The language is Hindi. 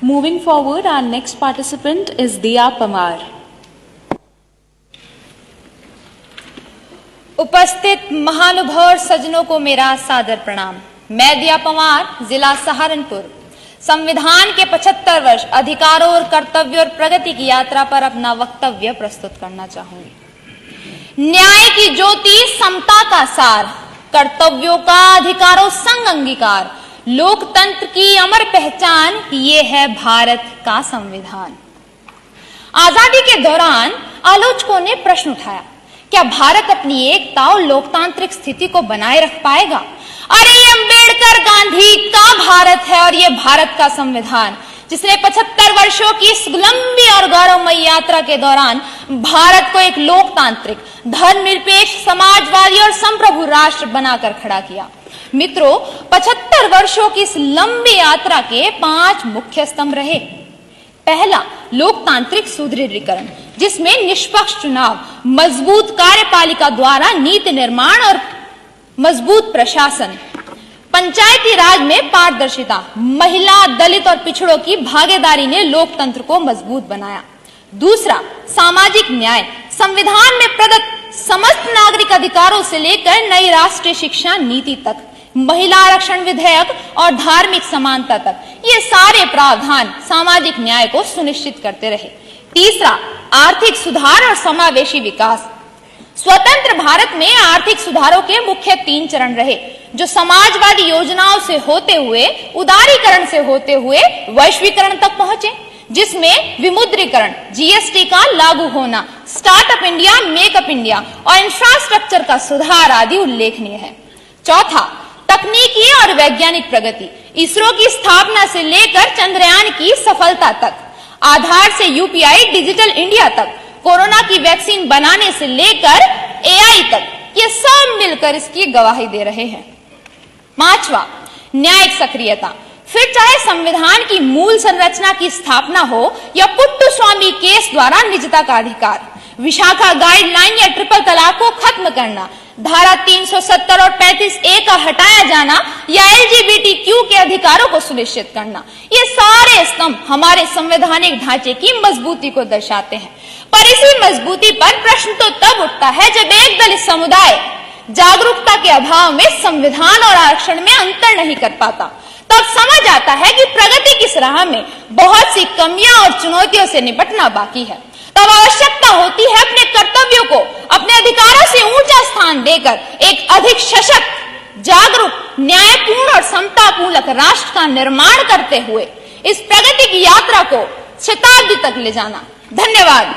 Moving forward, our next participant is Diya Pamar. उपस्थित महानुभाव और सज्जनों को मेरा सादर प्रणाम। मैं दिया पवार, जिला सहारनपुर, संविधान के 75 वर्ष अधिकारों और कर्तव्यों और प्रगति की यात्रा पर अपना वक्तव्य प्रस्तुत करना चाहूंगी। न्याय की ज्योति, समता का सार, कर्तव्यों का अधिकारों संग अंगीकार, लोकतंत्र की अमर पहचान, ये है भारत का संविधान। आजादी के दौरान आलोचकों ने प्रश्न उठाया, क्या भारत अपनी एकता और लोकतांत्रिक स्थिति को बनाए रख पाएगा? अरे ये अंबेडकर गांधी का भारत है और ये भारत का संविधान, जिसने 75 वर्षों की इस लंबी और गौरवमयी यात्रा के दौरान भारत को एक लोकतांत्रिक, धर्मनिरपेक्ष, समाजवादी और संप्रभु राष्ट्र बनाकर खड़ा किया। मित्रों, 75 वर्षों की इस लंबी यात्रा के 5 मुख्य स्तंभ रहे। पहला, लोकतांत्रिक सुदृढ़ीकरण, जिसमें निष्पक्ष चुनाव, मजबूत कार्यपालिका द्वारा नीति निर्माण और मजबूत प्रशासन, पंचायती राज में पारदर्शिता, महिला, दलित और पिछड़ों की भागीदारी ने लोकतंत्र को मजबूत बनाया। दूसरा, सामाजिक न्याय, संविधान में प्रदत्त समस्त नागरिक अधिकारों से लेकर नई राष्ट्रीय शिक्षा नीति तक, महिला आरक्षण विधेयक और धार्मिक समानता तक, ये सारे प्रावधान सामाजिक न्याय को सुनिश्चित करते रहे। तीसरा, आर्थिक सुधार और समावेशी विकास। स्वतंत्र भारत में आर्थिक सुधारों के मुख्य 3 चरण रहे, जो समाजवादी योजनाओं से होते हुए, उदारीकरण से होते हुए वैश्वीकरण तक पहुंचे, जिसमें विमुद्रीकरण, जीएसटी का लागू होना, स्टार्टअप इंडिया, मेकअप इंडिया और इंफ्रास्ट्रक्चर का सुधार आदि उल्लेखनीय है। चौथा, तकनीकी और वैज्ञानिक प्रगति, इसरो की स्थापना से लेकर चंद्रयान की सफलता तक, आधार से यूपीआई डिजिटल इंडिया तक, कोरोना की वैक्सीन बनाने से लेकर एआई तक, ये सब मिलकर इसकी गवाही दे रहे हैं। 5वां, न्यायिक सक्रियता, फिर चाहे संविधान की मूल संरचना की स्थापना हो या पुट्टू स्वामी केस द्वारा निजता का अधिकार, विशाखा गाइडलाइन या ट्रिपल तलाक को खत्म करना, धारा 370 और 35A का हटाया जाना या LGBTQ के अधिकारों को सुनिश्चित करना, ये सारे स्तंभ हमारे संवैधानिक ढांचे की मजबूती को दर्शाते हैं। पर इसी मजबूती पर प्रश्न तो तब उठता है जब एक दलित समुदाय जागरूकता के अभाव में संविधान और आरक्षण में अंतर नहीं कर पाता। तब समझ आता है कि प्रगति की राह में बहुत सी कमियां और चुनौतियों से निपटना बाकी है। तब आवश्यकता होती है अपने कर्तव्यों को अपने अधिकारों से ऊंचा स्थान देकर एक अधिक सशक्त, जागरूक, न्यायपूर्ण और समतापूर्ण राष्ट्र का निर्माण करते हुए इस प्रगति की यात्रा को शताब्दी तक ले जाना। धन्यवाद।